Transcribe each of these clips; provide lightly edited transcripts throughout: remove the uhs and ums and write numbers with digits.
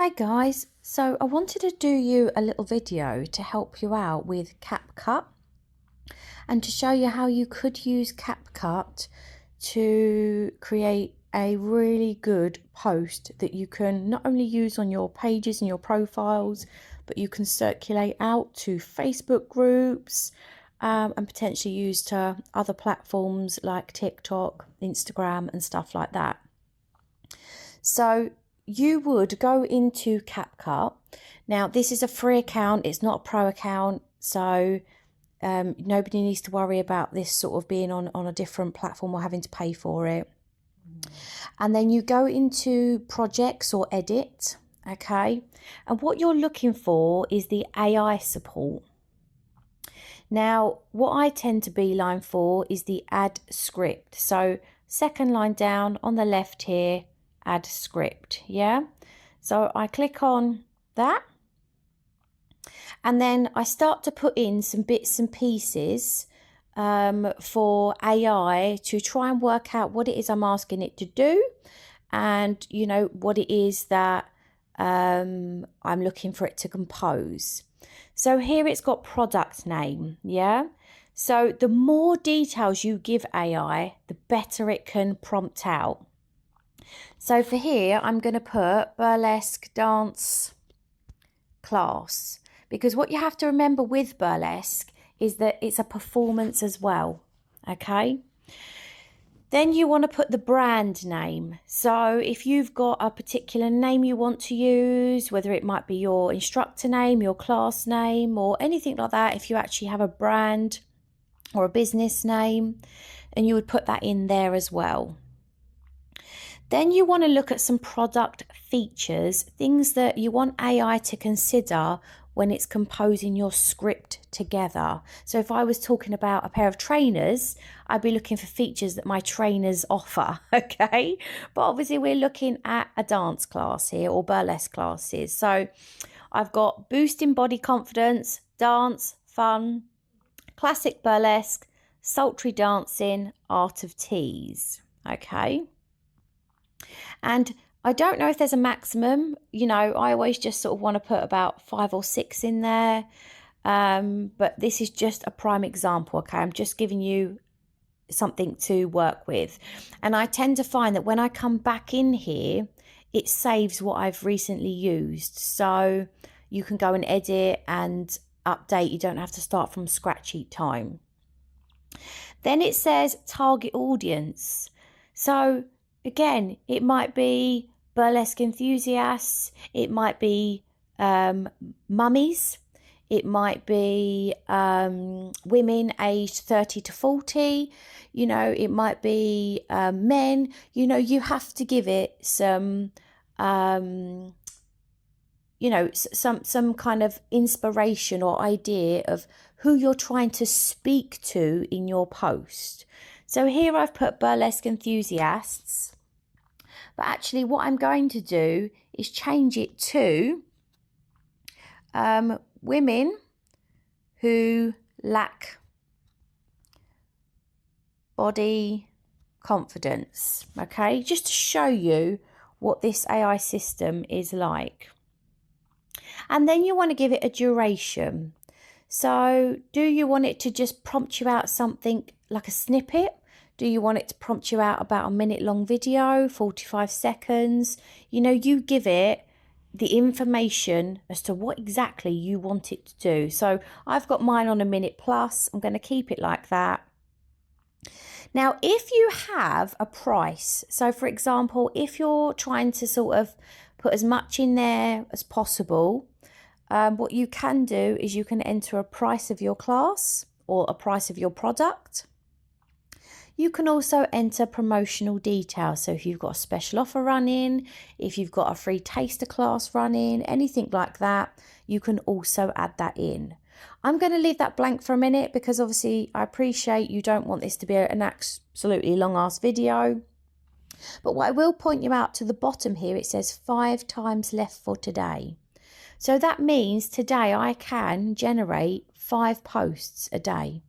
Hi guys, so I wanted to do you a little video to help you out with Capcut and to show you how you could use Capcut to create a really good post that you can not only use on your pages and your profiles, but you can circulate out to Facebook groups and potentially use to other platforms like TikTok, Instagram and stuff like that. So you would go into Capcut. Now this is a free account, it's not a pro account, so nobody needs to worry about this sort of being on a different platform or having to pay for it. And then you go into projects or edit, okay, and what you're looking for is the AI support. Now what I tend to beeline for is the add script, so second line down on the left here, add script. Yeah, so I click on that and then I start to put in some bits and pieces for AI to try and work out what it is I'm asking it to do, and you know what it is that I'm looking for it to compose. So here it's got product name. Yeah, so the more details you give AI, the better it can prompt out. So for here, I'm going to put burlesque dance class, because what you have to remember with burlesque is that it's a performance as well. Okay. Then you want to put the brand name. So if you've got a particular name you want to use, whether it might be your instructor name, your class name, or anything like that, if you actually have a brand or a business name, and you would put that in there as well. Then you want to look at some product features, things that you want AI to consider when it's composing your script together. So if I was talking about a pair of trainers, I'd be looking for features that my trainers offer, okay? But obviously we're looking at a dance class here, or burlesque classes. So I've got boosting body confidence, dance, fun, classic burlesque, sultry dancing, art of tease, okay? And I don't know if there's a maximum, you know, I always just sort of want to put about 5 or 6 in there. But this is just a prime example, okay? I'm just giving you something to work with. And I tend to find that when I come back in here, it saves what I've recently used. So you can go and edit and update. You don't have to start from scratch each time. Then it says target audience. So again, it might be burlesque enthusiasts, it might be mummies, it might be women aged 30 to 40, you know, it might be men. You know, you have to give it some, you know, some kind of inspiration or idea of who you're trying to speak to in your post. So here I've put burlesque enthusiasts, but actually what I'm going to do is change it to women who lack body confidence, okay? Just to show you what this AI system is like. And then you want to give it a duration. So do you want it to just prompt you out something like a snippet? Do you want it to prompt you out about a minute-long video, 45 seconds? You know, you give it the information as to what exactly you want it to do. So I've got mine on a minute plus. I'm going to keep it like that. Now, if you have a price, so for example, if you're trying to sort of put as much in there as possible, what you can do is you can enter a price of your class or a price of your product. You can also enter promotional details. So if you've got a special offer running, if you've got a free taster class running, anything like that, you can also add that in. I'm going to leave that blank for a minute because obviously I appreciate you don't want this to be an absolutely long ass video. But what I will point you out to the bottom here, it says 5 times left for today. So that means today I can generate 5 posts a day.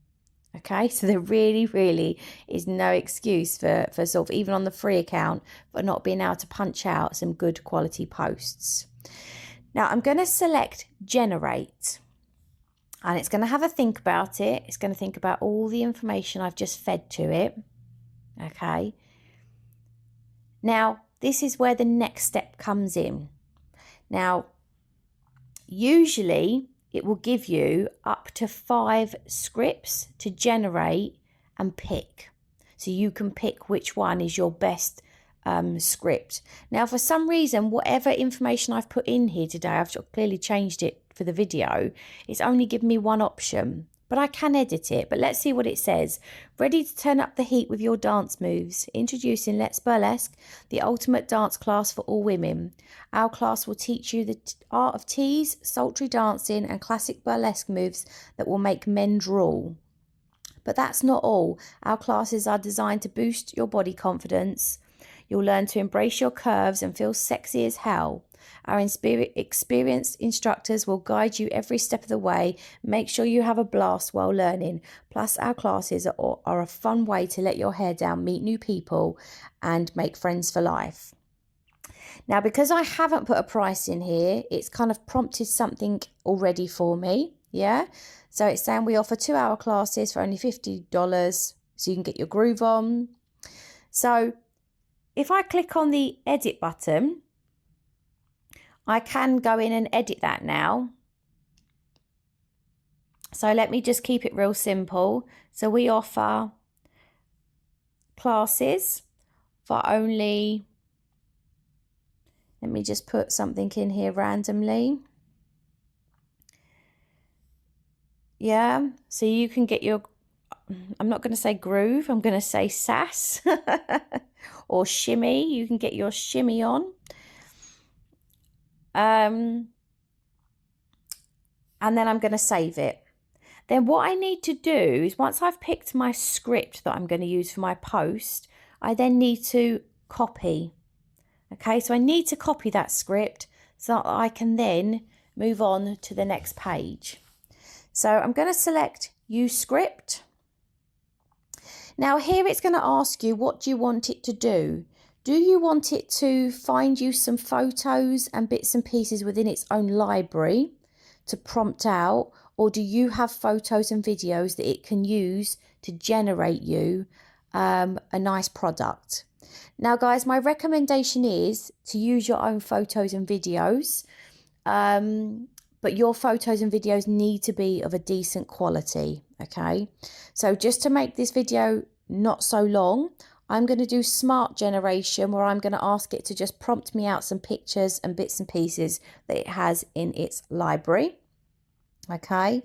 Okay, so there really is no excuse for sort of, even on the free account, for not being able to punch out some good quality posts. Now I'm going to select generate, and it's going to have a think about it. It's going to think about all the information I've just fed to it. Okay. Now this is where the next step comes in. Now, usually it will give you up to 5 scripts to generate and pick. So you can pick which one is your best script. Now, for some reason, whatever information I've put in here today, I've clearly changed it for the video. It's only given me one option, but I can edit it. But let's see what it says. Ready to turn up the heat with your dance moves. Introducing Let's Burlesque, the ultimate dance class for all women. Our class will teach you the art of tease, sultry dancing and classic burlesque moves that will make men drool. But that's not all. Our classes are designed to boost your body confidence. You'll learn to embrace your curves and feel sexy as hell. Our experienced instructors will guide you every step of the way. Make sure you have a blast while learning. Plus, our classes are a fun way to let your hair down, meet new people, and make friends for life. Now, because I haven't put a price in here, it's kind of prompted something already for me. Yeah. So it's saying we offer 2-hour classes for only $50, so you can get your groove on. So if I click on the edit button, I can go in and edit that now. So let me just keep it real simple. So we offer classes for only, let me just put something in here randomly. Yeah, so you can get your, I'm not going to say groove, I'm going to say sass or shimmy. You can get your shimmy on. And then I'm going to save it. Then what I need to do is, once I've picked my script that I'm going to use for my post, I then need to copy. Okay, so I need to copy that script so that I can then move on to the next page. So I'm going to select use script. Now here it's going to ask you, what do you want it to do? Do you want it to find you some photos and bits and pieces within its own library to prompt out, or do you have photos and videos that it can use to generate you a nice product? Now guys, my recommendation is to use your own photos and videos, but your photos and videos need to be of a decent quality. Okay, so just to make this video not so long, I'm going to do smart generation, where I'm going to ask it to just prompt me out some pictures and bits and pieces that it has in its library. Okay,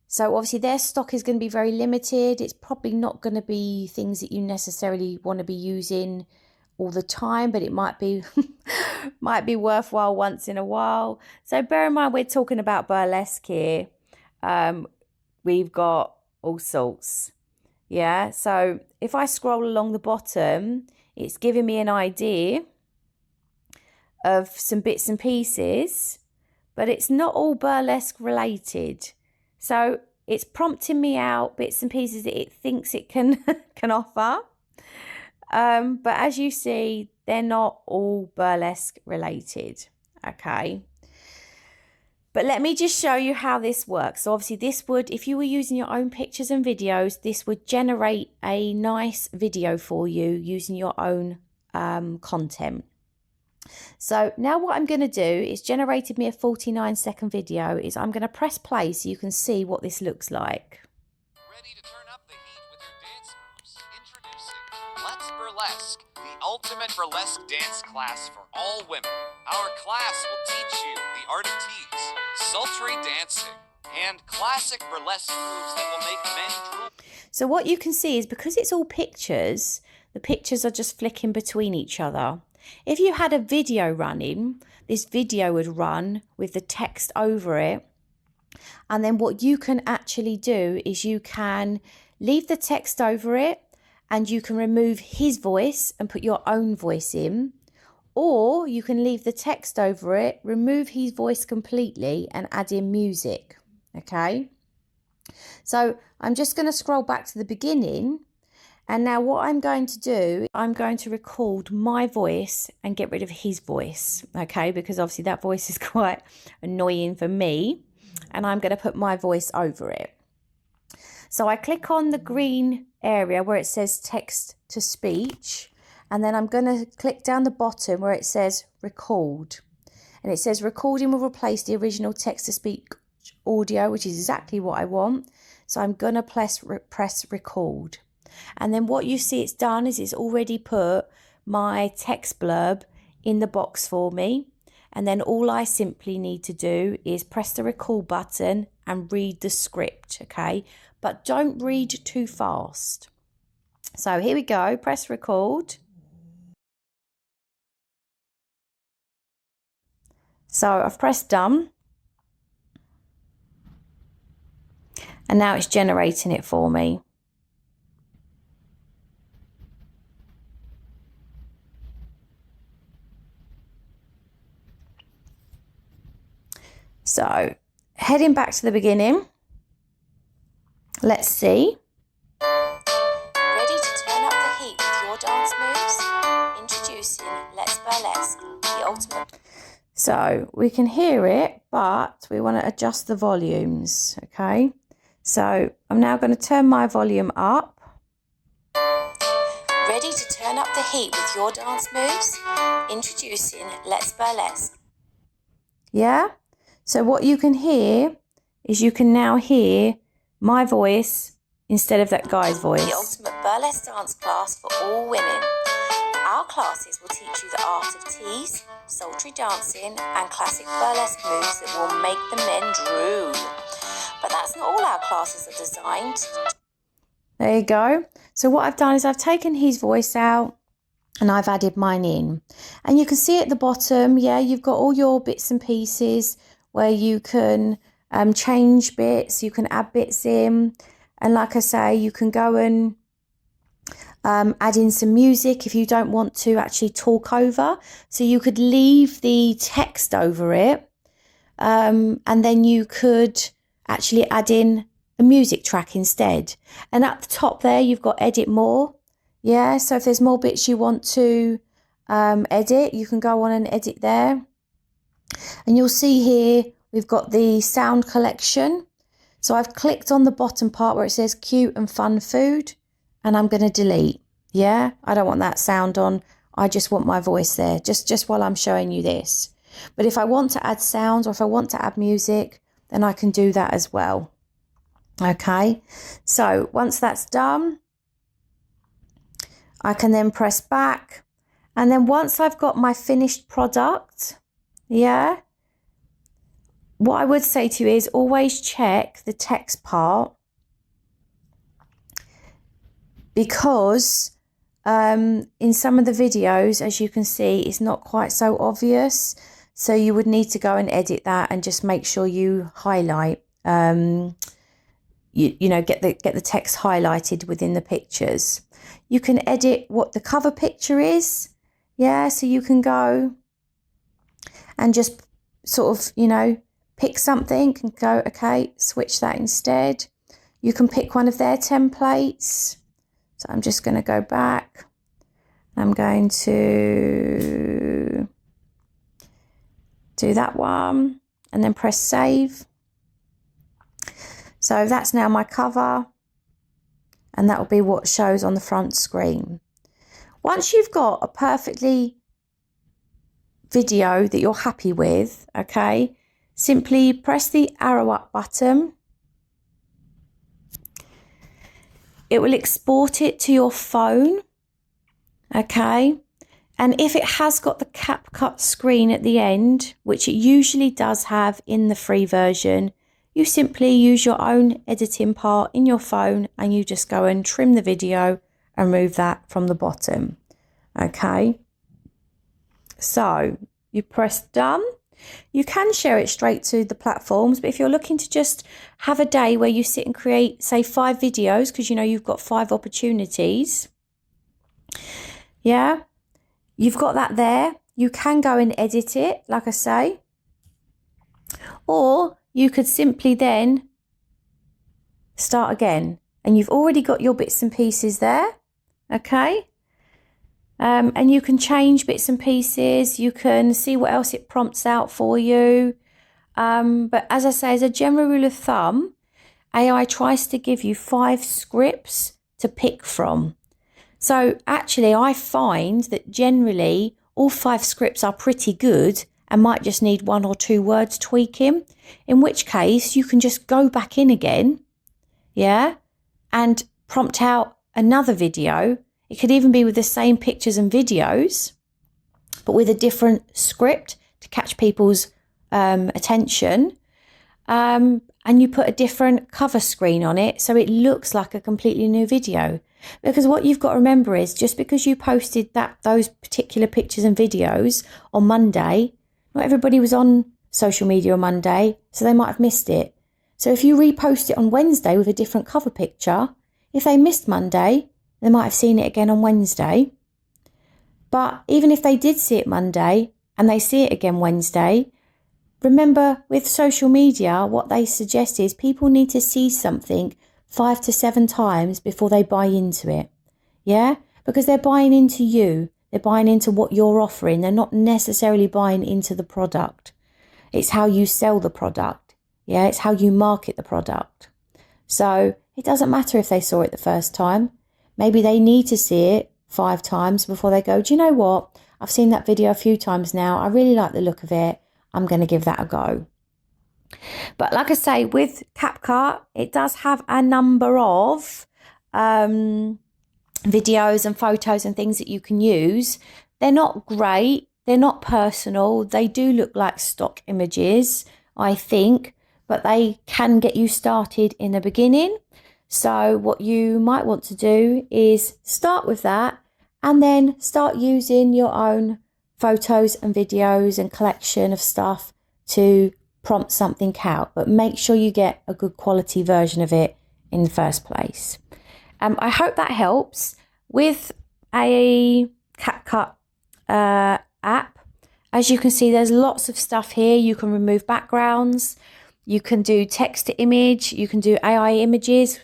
so obviously their stock is going to be very limited. It's probably not going to be things that you necessarily want to be using all the time, but it might be might be worthwhile once in a while. So bear in mind, we're talking about burlesque here. We've got all sorts. Yeah, so if I scroll along the bottom, it's giving me an idea of some bits and pieces, but it's not all burlesque related. So it's prompting me out bits and pieces that it thinks it can can offer. But as you see, they're not all burlesque related. Okay. But let me just show you how this works. So obviously this would, if you were using your own pictures and videos, this would generate a nice video for you using your own content. So now what I'm going to do is generated me a 49-second video. Is I'm going to press play so you can see what this looks like. Ready to turn up the heat with your dance moves? Introducing Let's Burlesque, the ultimate burlesque dance class for all women. Our class will teach you the art of tease, sultry dancing, and classic burlesque moves that will make men drool. So what you can see is, because it's all pictures, the pictures are just flicking between each other. If you had a video running, this video would run with the text over it. And then what you can actually do is you can leave the text over it, and you can remove his voice and put your own voice in. Or you can leave the text over it, remove his voice completely, and add in music. Okay. So I'm just going to scroll back to the beginning, And now what I'm going to do, I'm going to record my voice and get rid of his voice, okay? Because obviously that voice is quite annoying for me, and I'm going to put my voice over it. So I click on the green area where it says text to speech, and then I'm going to click down the bottom where it says record. And it says recording will replace the original text to speech audio, which is exactly what I want. So I'm going to press record. And then what you see it's done is it's already put my text blurb in the box for me. And then all I simply need to do is press the record button and read the script, okay? But don't read too fast. So here we go, press record. So I've pressed done. And now it's generating it for me. So heading back to the beginning, let's see. Ready to turn up the heat with your dance moves? Introducing Let's Burlesque, the ultimate. So we can hear it, but we want to adjust the volumes, okay? So I'm now going to turn my volume up. Ready to turn up the heat with your dance moves? Introducing Let's Burlesque. Yeah? So what you can hear is you can now hear my voice instead of that guy's voice. The ultimate burlesque dance class for all women. Our classes will teach you the art of tease, sultry dancing, and classic burlesque moves that will make the men drool. But that's not all our classes are designed. There you go. So what I've done is I've taken his voice out and I've added mine in. And you can see at the bottom, yeah, you've got all your bits and pieces where you can change bits, you can add bits in. And like I say, you can go and add in some music if you don't want to actually talk over. So you could leave the text over it, and then you could actually add in a music track instead. And at the top there, you've got edit more. Yeah, so if there's more bits you want to edit, you can go on and edit there. And you'll see here, we've got the sound collection. So I've clicked on the bottom part where it says cute and fun food, and I'm going to delete. Yeah, I don't want that sound on. I just want my voice there, just while I'm showing you this. But if I want to add sounds or if I want to add music, then I can do that as well. Okay, so once that's done, I can then press back. And then once I've got my finished product, yeah, what I would say to you is always check the text part, because in some of the videos, as you can see, it's not quite so obvious. So you would need to go and edit that and just make sure you highlight, you know, get the text highlighted within the pictures. You can edit what the cover picture is. Yeah, so you can go and just sort of, you know, pick something and go, okay, switch that instead. You can pick one of their templates. So I'm just going to go back. I'm going to do that one and then press save. So that's now my cover, and that will be what shows on the front screen. Once you've got a perfectly video that you're happy with, okay, simply press the arrow up button. It will export it to your phone, okay? And if it has got the Capcut screen at the end, which it usually does have in the free version, you simply use your own editing part in your phone and you just go and trim the video and remove that from the bottom, okay? So you press done. You can share it straight to the platforms, but if you're looking to just have a day where you sit and create, say, 5 videos, because you know you've got 5 opportunities, yeah, you've got that there. You can go and edit it, like I say, or you could simply then start again, and you've already got your bits and pieces there. okay? And you can change bits and pieces. You can see what else it prompts out for you. But as I say, as a general rule of thumb, AI tries to give you 5 scripts to pick from. So actually, I find that generally all 5 scripts are pretty good and might just need 1 or 2 words tweaking, in which case you can just go back in again, yeah, and prompt out another video. It could even be with the same pictures and videos, but with a different script to catch people's attention. And you put a different cover screen on it so it looks like a completely new video. Because what you've got to remember is just because you posted those particular pictures and videos on Monday, not everybody was on social media on Monday, so they might have missed it. So if you repost it on Wednesday with a different cover picture, if they missed Monday, they might have seen it again on Wednesday. But even if they did see it Monday and they see it again Wednesday, remember with social media, what they suggest is people need to see something 5 to 7 times before they buy into it. Yeah? Because they're buying into you. They're buying into what you're offering. They're not necessarily buying into the product. It's how you sell the product. Yeah? It's how you market the product. So it doesn't matter if they saw it the first time. Maybe they need to see it 5 times before they go, do you know what? I've seen that video a few times now. I really like the look of it. I'm going to give that a go. But like I say, with Capcut, it does have a number of videos and photos and things that you can use. They're not great. They're not personal. They do look like stock images, I think, but they can get you started in the beginning. So what you might want to do is start with that and then start using your own photos and videos and collection of stuff to prompt something out. But make sure you get a good quality version of it in the first place. I hope that helps. With a Capcut app, as you can see, there's lots of stuff here. You can remove backgrounds. You can do text to image. You can do AI images,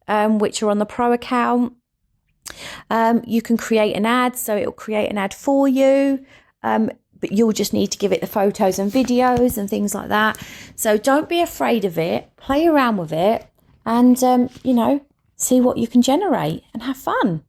which are on the Pro account. You can create an ad, so it'll create an ad for you. But you'll just need to give it the photos and videos and things like that. So don't be afraid of it. Play around with it and, see what you can generate and have fun.